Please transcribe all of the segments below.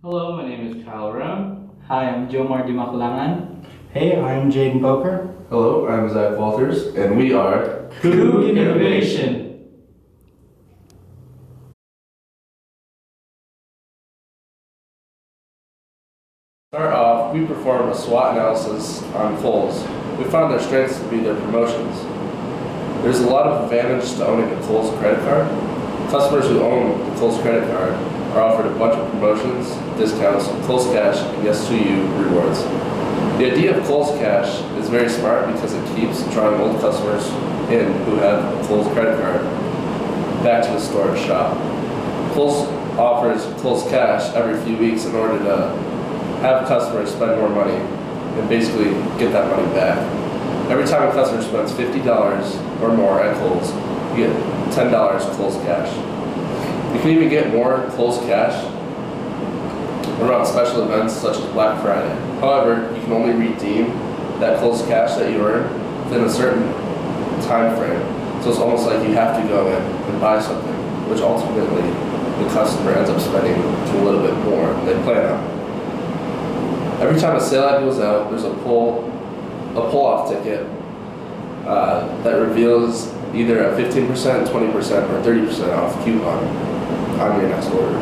Hello, my name is Kyle Ram. Hi, I'm Jomar Dimakulangan. Hey, I'm Jaden Boker. Hello, I'm Zach Walters, and we are Cougar Innovation. Start off, we performed a SWOT analysis on Kohls. We found their strengths to be their promotions. There's a lot of advantage to owning a Kohls credit card. Customers who own the Kohls credit card are offered a bunch of promotions, discounts, Kohls Cash, and Yes to You rewards. The idea of Kohls Cash is very smart because it keeps drawing old customers in who have a Kohls credit card back to the store to shop. Kohls offers Kohls Cash every few weeks in order to have customers spend more money and basically get that money back. Every time a customer spends $50 or more at Kohls, you get $10 Kohls Cash. You can even get more Kohls Cash around special events such as Black Friday. However, you can only redeem that Kohls Cash that you earn within a certain time frame. So it's almost like you have to go in and buy something, which ultimately the customer ends up spending a little bit more than they plan on. Every time a sale ad goes out, there's a pull-off ticket that reveals either a 15%, 20%, or 30% off coupon on your next order.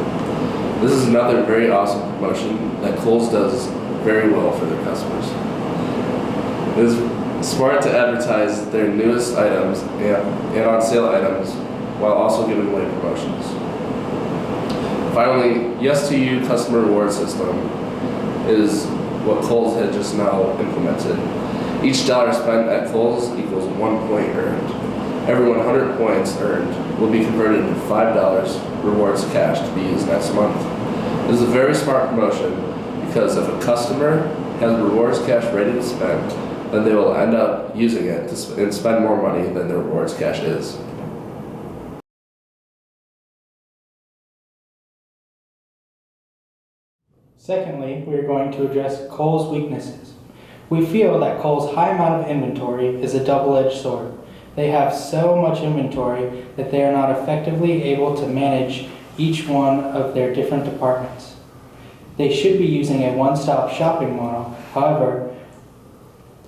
This is another very awesome promotion that Kohls does very well for their customers. It is smart to advertise their newest items and on sale items while also giving away promotions. Finally, Yes to You customer reward system is what Kohls had just now implemented. Each dollar spent at Kohls equals 1 point earned. Every 100 points earned will be converted into $5 rewards cash to be used next month. This is a very smart promotion because if a customer has rewards cash ready to spend, then they will end up using it and spend more money than their rewards cash is. Secondly, we are going to address Kohls' weaknesses. We feel that Kohls' high amount of inventory is a double-edged sword. They have so much inventory that they are not effectively able to manage each one of their different departments. They should be using a one-stop shopping model. However,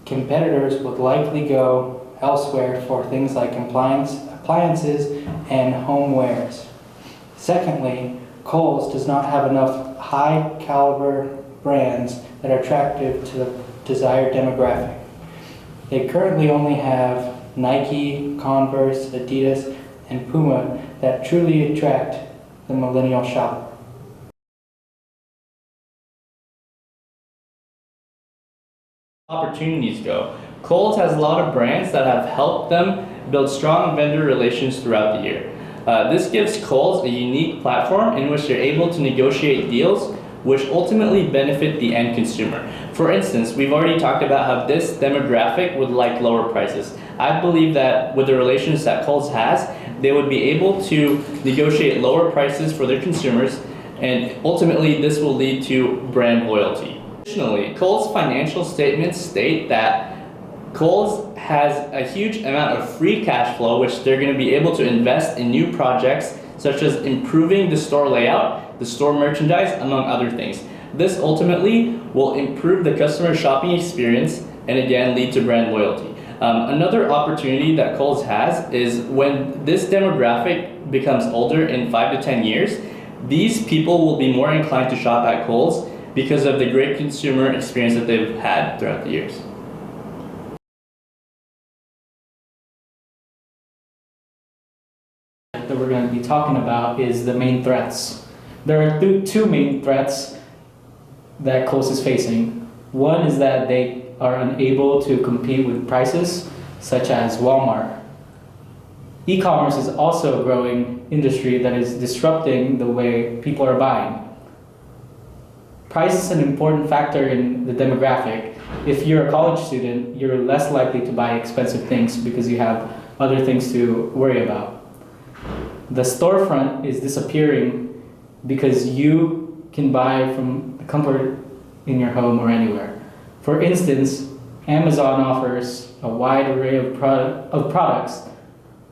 competitors would likely go elsewhere for things like appliances and homewares. Secondly, Kohls does not have enough high-caliber brands that are attractive to the desired demographic. They currently only have Nike, Converse, Adidas, and Puma that truly attract the millennial shopper. Opportunities go. Kohls has a lot of brands that have helped them build strong vendor relations throughout the year. This gives Kohls a unique platform in which they're able to negotiate deals which ultimately benefit the end consumer. For instance, we've already talked about how this demographic would like lower prices. I believe that with the relations that Kohls has, they would be able to negotiate lower prices for their consumers, and ultimately this will lead to brand loyalty. Additionally, Kohls' financial statements state that Kohls has a huge amount of free cash flow which they're going to be able to invest in new projects such as improving the store layout, the store merchandise, among other things. This ultimately will improve the customer shopping experience and again lead to brand loyalty. Another opportunity that Kohls has is when this demographic becomes older in 5 to 10 years, these people will be more inclined to shop at Kohls because of the great consumer experience that they've had throughout the years. That we're going to be talking about is the main threats. There are two main threats that Kohls is facing. One is that they are unable to compete with prices, such as Walmart. E-commerce is also a growing industry that is disrupting the way people are buying. Price is an important factor in the demographic. If you're a college student, you're less likely to buy expensive things because you have other things to worry about. The storefront is disappearing because you can buy from the comfort in your home or anywhere. For instance, Amazon offers a wide array of products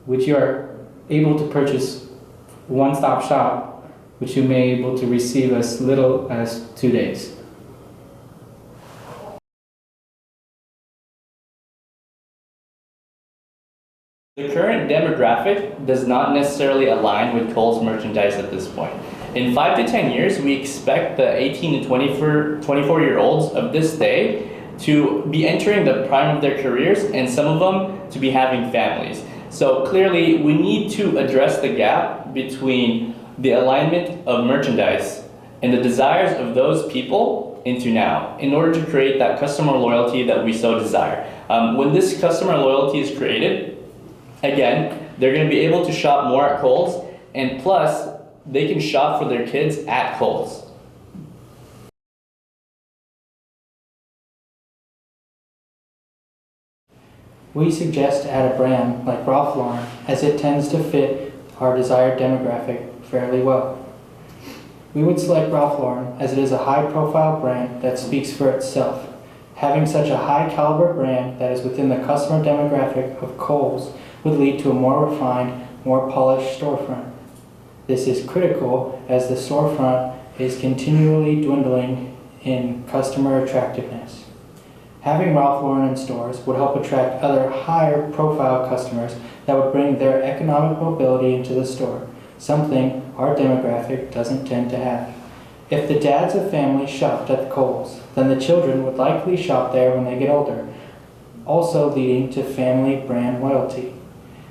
which you are able to purchase one-stop shop which you may be able to receive as little as 2 days. The current demographic does not necessarily align with Kohls merchandise at this point. In 5 to 10 years, we expect the 18 to 24-year-olds of this day to be entering the prime of their careers, and some of them to be having families. So clearly, we need to address the gap between the alignment of merchandise and the desires of those people into now, in order to create that customer loyalty that we so desire. When this customer loyalty is created, again, they're going to be able to shop more at Kohls, and plus, they can shop for their kids at Kohls. We suggest to add a brand like Ralph Lauren, as it tends to fit our desired demographic fairly well. We would select Ralph Lauren as it is a high-profile brand that speaks for itself. Having such a high-caliber brand that is within the customer demographic of Kohls would lead to a more refined, more polished storefront. This is critical as the storefront is continually dwindling in customer attractiveness. Having Ralph Lauren in stores would help attract other higher profile customers that would bring their economic mobility into the store, something our demographic doesn't tend to have. If the dads of families shopped at Kohls, then the children would likely shop there when they get older, also leading to family brand loyalty.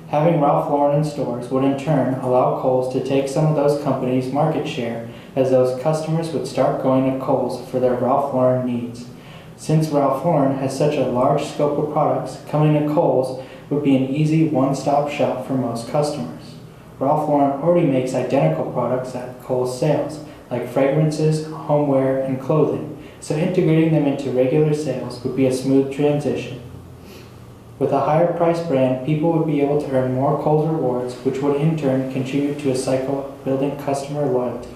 Having Ralph Lauren in stores would in turn allow Kohls to take some of those companies' market share, as those customers would start going to Kohls for their Ralph Lauren needs. Since Ralph Lauren has such a large scope of products, coming to Kohls would be an easy one-stop shop for most customers. Ralph Lauren already makes identical products at Kohls sales, like fragrances, homeware, and clothing, so integrating them into regular sales would be a smooth transition. With a higher priced brand, people would be able to earn more Kohls rewards, which would in turn contribute to a cycle of building customer loyalty.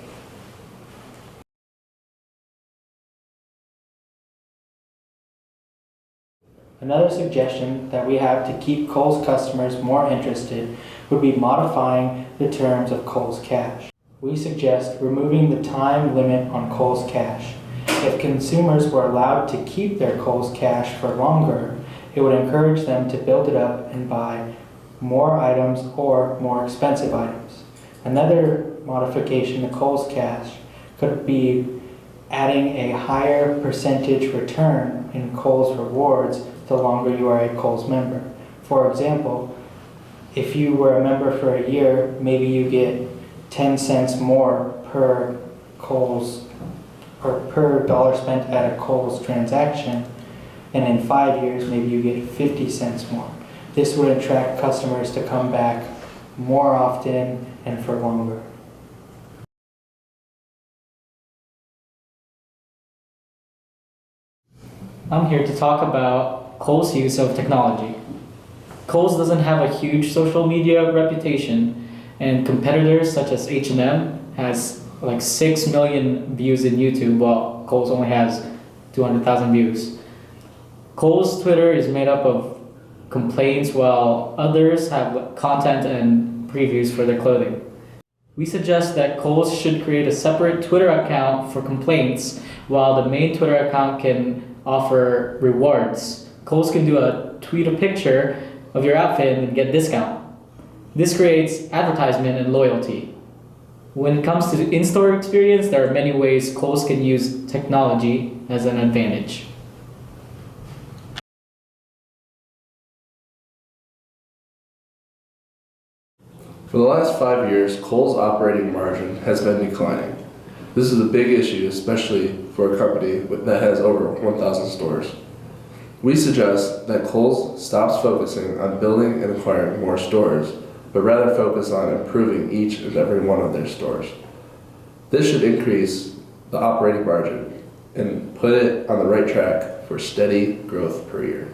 Another suggestion that we have to keep Kohls customers more interested would be modifying the terms of Kohls Cash. We suggest removing the time limit on Kohls Cash. If consumers were allowed to keep their Kohls Cash for longer, it would encourage them to build it up and buy more items or more expensive items. Another modification to Kohls Cash could be adding a higher percentage return in Kohls rewards the longer you are a Kohls member. For example, if you were a member for a year, maybe you get 10 cents more per Kohls or per dollar spent at a Kohls transaction, and in 5 years maybe you get 50 cents more. This would attract customers to come back more often and for longer. I'm here to talk about Kohls' use of technology. Kohls doesn't have a huge social media reputation, and competitors such as H&M has like 6 million views in YouTube, while Kohls only has 200,000 views. Kohls' Twitter is made up of complaints, while others have content and previews for their clothing. We suggest that Kohls should create a separate Twitter account for complaints, while the main Twitter account can offer rewards. Kohls can do tweet a picture of your outfit and get a discount. This creates advertisement and loyalty. When it comes to the in-store experience, there are many ways Kohls can use technology as an advantage. For the last 5 years, Kohls' operating margin has been declining. This is a big issue, especially for a company that has over 1,000 stores. We suggest that Kohls stops focusing on building and acquiring more stores, but rather focus on improving each and every one of their stores. This should increase the operating margin and put it on the right track for steady growth per year.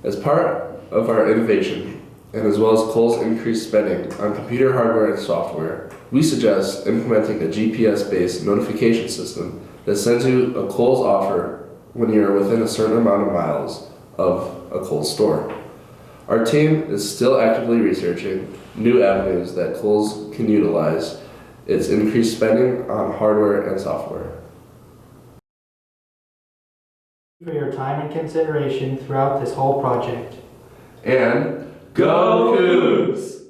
As part of our innovation, and as well as Kohls' increased spending on computer hardware and software, we suggest implementing a GPS-based notification system that sends you a Kohls offer when you're within a certain amount of miles of a Kohls store. Our team is still actively researching new avenues that Kohls can utilize It's increased spending on hardware and software. For your time and consideration throughout this whole project. And Go Cougs!